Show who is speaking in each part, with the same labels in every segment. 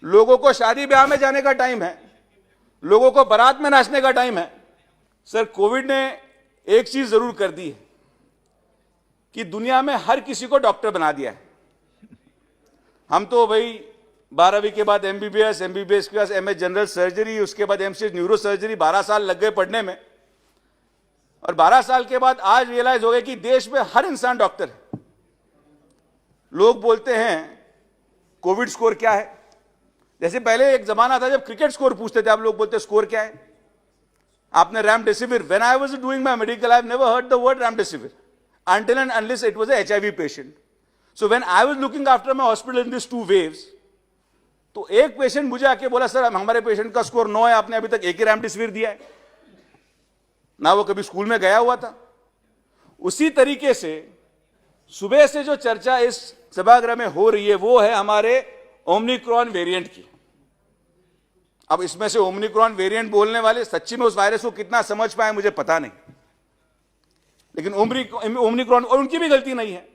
Speaker 1: लोगों को शादी ब्याह में जाने का टाइम है, लोगों को बारात में नाचने का टाइम है। सर, कोविड ने एक चीज जरूर कर दी है कि दुनिया में हर किसी को डॉक्टर बना दिया है। हम तो भाई 12वीं के बाद एमबीबीएस, एमबीबीएस के बाद एमएस जनरल सर्जरी, उसके बाद एमसीएस न्यूरो सर्जरी, 12 साल लग गए पढ़ने में। और 12 साल के बाद आज रियलाइज हो गया कि देश में हर इंसान डॉक्टर है। लोग बोलते हैं कोविड स्कोर क्या है। जैसे पहले एक जमाना था जब क्रिकेट स्कोर पूछते थे, आप लोग बोलते स्कोर क्या है। आपने remdesivir, when I was doing my medical, I have never heard the word remdesivir until and unless it was a HIV patient. So when I was looking after my hospital in these 2 waves, तो एक patient मुझे आके बोला, sir हमारे patient का score 9 है, आपने अभी तक एक ही रेमडेसिविर दिया है, ना वो कभी स्कूल में गया हुआ था। उसी तरीके से सुबह से जो चर्चा इस सभागृह में हो रही है वो है हमारे ओमिक्रॉन वेरिएंट की। अब इसमें से ओमिक्रॉन वेरिएंट बोलने वाले सच्ची में उस वायरस को कितना समझ पाए मुझे पता नहीं, लेकिन ओमिक्रॉन, और उनकी भी गलती नहीं है।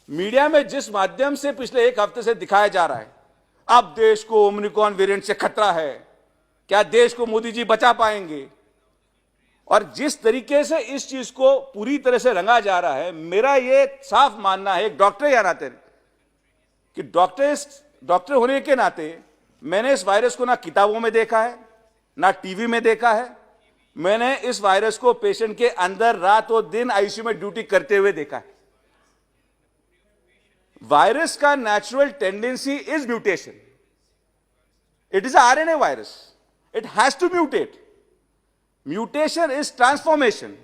Speaker 1: मीडिया में जिस माध्यम से पिछले 1 हफ्ते से दिखाया जा रहा है, अब देश को ओमिक्रॉन वेरिएंट से खतरा है, क्या देश को मोदी जी बचा पाएंगे, और जिस तरीके से इस चीज को पूरी तरह से रंगा जा रहा है, मेरा यह साफ मानना है एक डॉक्टर या नाते कि डॉक्टर होने के नाते मैंने इस वायरस को ना किताबों में देखा है, ना टीवी में देखा है। मैंने इस वायरस को पेशेंट के अंदर रातों दिन आईसीयू में ड्यूटी करते हुए देखा है। वायरस का natural tendency is mutation. It is RNA virus, it has to mutate. Mutation is transformation.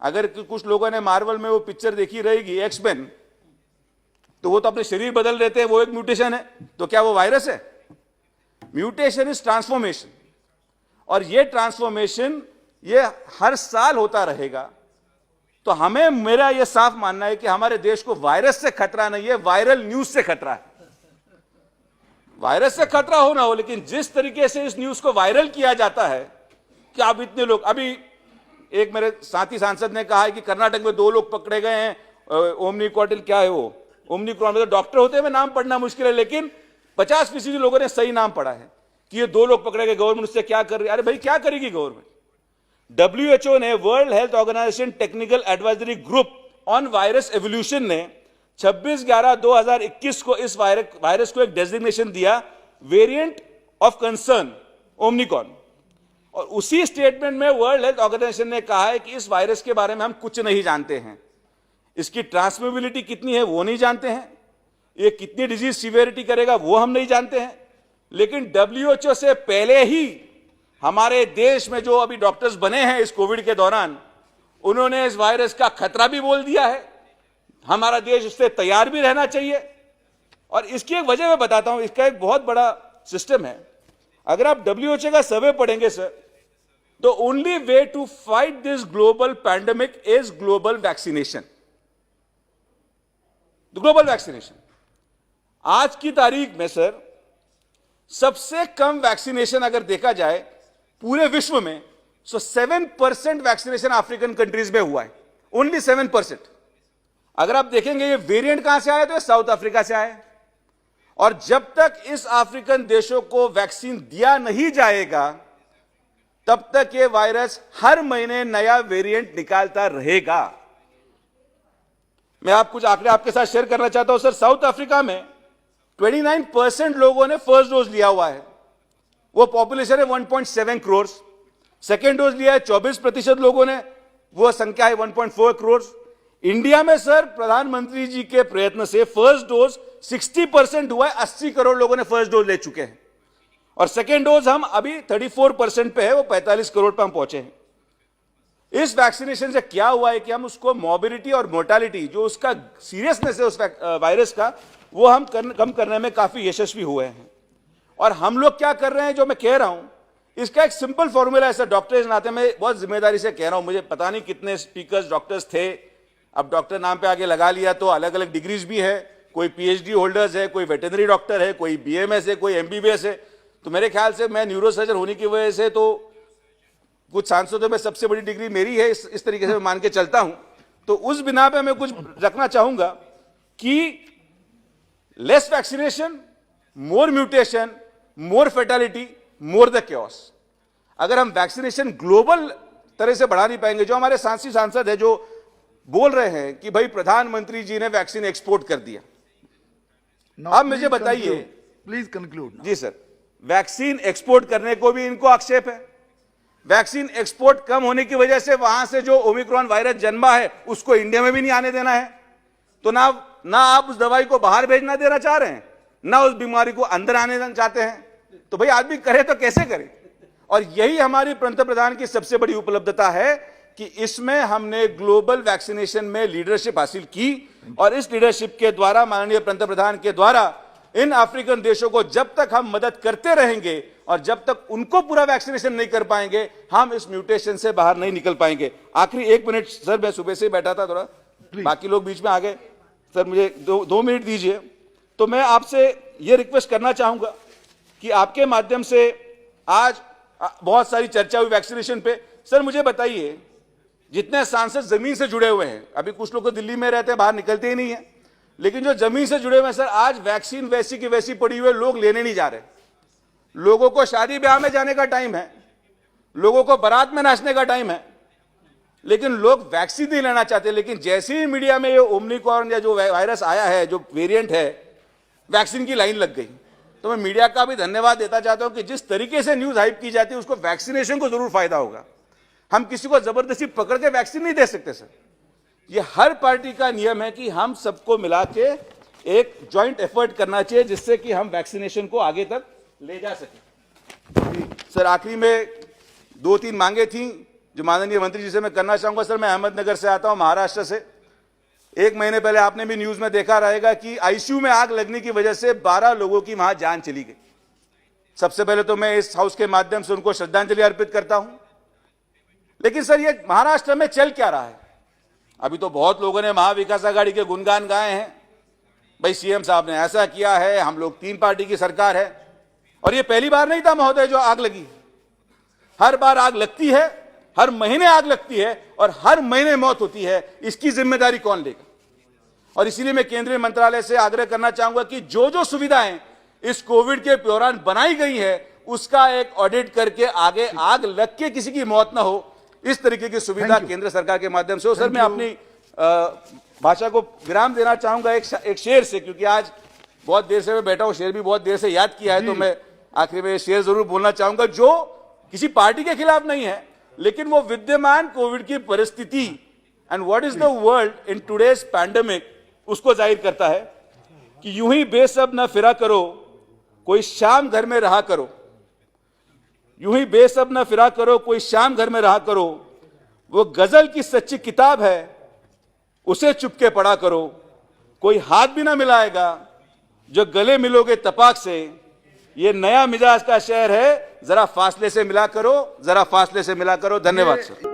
Speaker 1: अगर कुछ लोगों ने मार्वल में वो पिक्चर देखी रहेगी एक्समैन, तो वो तो अपने शरीर बदल देते हैं, वो एक म्यूटेशन है। तो क्या वो वायरस है? म्यूटेशन इज ट्रांसफॉर्मेशन, और ये ट्रांसफॉर्मेशन ये हर साल होता रहेगा। तो हमें, मेरा ये साफ मानना है कि हमारे देश को वायरस से खतरा नहीं है, वायरल न्यूज से खतरा है। वायरस से खतरा हो ना हो, लेकिन जिस तरीके से इस न्यूज को वायरल किया जाता है कि अब इतने लोग, अभी एक मेरे साथी सांसद ने कहा है कि कर्नाटक में 2 लोग पकड़े गए हैं, ओमिक्रॉन, क्या है वो ओमिक्रॉन, में तो डॉक्टर होते हुए नाम पढ़ना मुश्किल है, लेकिन 50% लोगों ने सही नाम पढ़ा है कि ये 2 लोग पकड़े गए। गवर्नमेंट उससे क्या कर रही है? अरे भाई, क्या करेगी गवर्नमेंट? WHO ने, World Health Organization Technical Advisory Group on Virus Evolution ने 26/11/2021 को इस वायरस को एक डेजिग्नेशन दिया, वेरिएंट ऑफ कंसर्न ओमिक्रॉन। और उसी स्टेटमेंट में वर्ल्ड हेल्थ ऑर्गेनाइजेशन ने कहा है कि इस वायरस के बारे में हम कुछ नहीं जानते हैं। इसकी ट्रांसमिबिलिटी कितनी है वो नहीं जानते हैं, ये कितनी डिजीज सिवियरिटी करेगा वो हम नहीं जानते हैं। लेकिन WHO से पहले ही हमारे देश में जो अभी डॉक्टर्स बने हैं इस कोविड के दौरान, उन्होंने इस वायरस का खतरा भी बोल दिया है। हमारा देश उससे तैयार भी रहना चाहिए। और इसकी एक वजह मैं बताता हूं, इसका एक बहुत बड़ा सिस्टम है। अगर आप WHO का सर्वे पढ़ेंगे सर, तो only way to fight this global pandemic is global vaccination. Global vaccination. आज की तारीख में सर सबसे कम वैक्सीनेशन अगर देखा जाए पूरे विश्व में, सो 7% वैक्सीनेशन अफ्रीकन कंट्रीज में हुआ है, ओनली 7%। अगर आप देखेंगे ये वेरिएंट कहां से आया, तो ये साउथ अफ्रीका से आया। और जब तक इस अफ्रीकन देशों को वैक्सीन दिया नहीं जाएगा, तब तक ये वायरस हर महीने नया वेरिएंट निकालता रहेगा। मैं आप कुछ आंकड़े आपके साथ शेयर करना चाहता हूं सर। साउथ अफ्रीका में 29% लोगों ने फर्स्ट डोज लिया हुआ है, वो पॉपुलेशन है 1.7 करोड़। सेकेंड डोज लिया है 24% लोगों ने, वो संख्या है 1.4 करोड़। इंडिया में सर प्रधानमंत्री जी के प्रयत्न से फर्स्ट डोज 60% हुआ है, 80 करोड़ लोगों ने फर्स्ट डोज ले चुके हैं। और सेकेंड डोज हम अभी 34% पे है, वो 45 करोड़ पे हम पहुंचे हैं। इस वैक्सीनेशन से क्या हुआ है कि हम उसको मॉर्बिडिटी और मोर्टालिटी, जो उसका सीरियसनेस है उस वायरस का, वो हम कम करने में काफी यशस्वी हुए हैं। और हम लोग क्या कर रहे हैं, जो मैं कह रहा हूं, इसका एक सिंपल फॉर्मूला है सर। डॉक्टर इस नाते मैं बहुत जिम्मेदारी से कह रहा हूं, मुझे पता नहीं कितने स्पीकर्स डॉक्टर्स थे, अब डॉक्टर नाम पे आगे लगा लिया तो अलग अलग डिग्रीज भी है, कोई PhD होल्डर्स है, कोई वेटरनरी डॉक्टर है, कोई BMS है, कोई MBBS है। तो मेरे ख्याल से मैं न्यूरोसर्जन होने की वजह से तो कुछ सांसदों में सबसे बड़ी डिग्री मेरी है, इस तरीके से मैं मान के चलता हूं। तो उस बिना पे मैं कुछ रखना चाहूंगा कि less vaccination, more mutation, more fatality, more the chaos. अगर हम वैक्सीनेशन ग्लोबल तरह से बढ़ा नहीं पाएंगे, जो हमारे सांसद है जो बोल रहे हैं कि भाई प्रधानमंत्री जी ने वैक्सीन एक्सपोर्ट कर दिया, अब मुझे बताइए,
Speaker 2: प्लीज कंक्लूड।
Speaker 1: जी सर, वैक्सीन एक्सपोर्ट करने को भी इनको आक्षेप है। वैक्सीन एक्सपोर्ट कम होने की वजह से वहां से जो ओमिक्रॉन वायरस जन्मा है उसको इंडिया में भी नहीं आने देना है। तो ना आप उस दवाई को बाहर भेजना देना चाह रहे हैं, ना उस बीमारी को अंदर आने देना चाहते हैं। तो भाई आदमी करे तो कैसे करे? और यही हमारी पंतप्रधान की सबसे बड़ी उपलब्धता है कि इसमें हमने ग्लोबल वैक्सीनेशन में लीडरशिप हासिल की, और इस लीडरशिप के द्वारा, माननीय पंतप्रधान के द्वारा, इन अफ्रीकन देशों को जब तक हम मदद करते रहेंगे और जब तक उनको पूरा वैक्सीनेशन नहीं कर पाएंगे, हम इस म्यूटेशन से बाहर नहीं निकल पाएंगे। आखिरी 1 मिनट सर, मैं सुबह से बैठा था, थोड़ा बाकी लोग बीच में आ गए सर, मुझे 2 मिनट दीजिए। तो मैं आपसे यह रिक्वेस्ट करना चाहूंगा कि आपके माध्यम से, आज बहुत सारी चर्चा हुई वैक्सीनेशन पे, सर मुझे बताइए, जितने सांसद जमीन से जुड़े हुए हैं, अभी कुछ लोग तो दिल्ली में रहते हैं, बाहर निकलते ही नहीं है, लेकिन जो जमीन से जुड़े हुए हैं सर, आज वैक्सीन वैसी की वैसी पड़ी हुई है, लोग लेने नहीं जा रहे। लोगों को शादी ब्याह में जाने का टाइम है, लोगों को बारात में नाचने का टाइम है, लेकिन लोग वैक्सीन नहीं लेना चाहते। लेकिन जैसे ही मीडिया में ये ओमिक्रॉन या जो वायरस आया है, जो वेरिएंट है, वैक्सीन की लाइन लग गई। तो मैं मीडिया का भी धन्यवाद देता चाहता हूं कि जिस तरीके से न्यूज हाइप की जाती है, उसको वैक्सीनेशन को जरूर फायदा होगा। हम किसी को जबरदस्ती पकड़ के वैक्सीन नहीं दे सकते सर। ये हर पार्टी का नियम है कि हम सबको मिला के एक जॉइंट एफर्ट करना चाहिए, जिससे कि हम वैक्सीनेशन को आगे तक ले जा सके। सर आखिरी में 2-3 मांगे थी जो माननीय मंत्री जी से मैं करना चाहूंगा। सर मैं अहमदनगर से आता हूं, महाराष्ट्र से। 1 महीने पहले आपने भी न्यूज में देखा रहेगा कि आईसीयू में आग लगने की वजह से 12 लोगों की वहां जान चली गई। सबसे पहले तो मैं इस हाउस के माध्यम से उनको श्रद्धांजलि अर्पित करता हूं। लेकिन सर ये महाराष्ट्र में चल क्या रहा है? अभी तो बहुत लोगों ने महाविकास आघाड़ी के गुणगान गाए हैं, भाई सीएम साहब ने ऐसा किया है, हम लोग 3 पार्टी की सरकार है। और ये पहली बार नहीं था महोदय जो आग लगी, हर बार आग लगती है, हर महीने आग लगती है और हर महीने मौत होती है। इसकी जिम्मेदारी कौन लेगा? और इसीलिए मैं केंद्रीय मंत्रालय से आग्रह करना चाहूंगा कि जो जो सुविधाएं इस कोविड के दौरान बनाई गई है, उसका एक ऑडिट करके आगे आग लग के किसी की मौत ना हो, इस तरीके की सुविधा केंद्र सरकार के माध्यम से हो। सर मैं अपनी भाषा को विराम देना चाहूंगा एक शेर से, क्योंकि आज बहुत देर से मैं बैठा हूं, शेर भी बहुत देर से याद किया है, तो मैं आखिर में शेर जरूर बोलना चाहूंगा, जो किसी पार्टी के खिलाफ नहीं है, लेकिन वो विद्यमान कोविड की परिस्थिति and what is the world in today's pandemic, उसको जाहिर करता है कि यूं ही बेसब न फिरा करो, कोई शाम घर में रहा करो। यूं ही बेसब न फिरा करो, कोई शाम घर में रहा करो। वो गजल की सच्ची किताब है, उसे चुपके पढ़ा करो। कोई हाथ भी ना मिलाएगा, जो गले मिलोगे तपाक से। ये नया मिजाज का शहर है, जरा फासले से मिला करो, जरा फासले से मिला करो। धन्यवाद सर।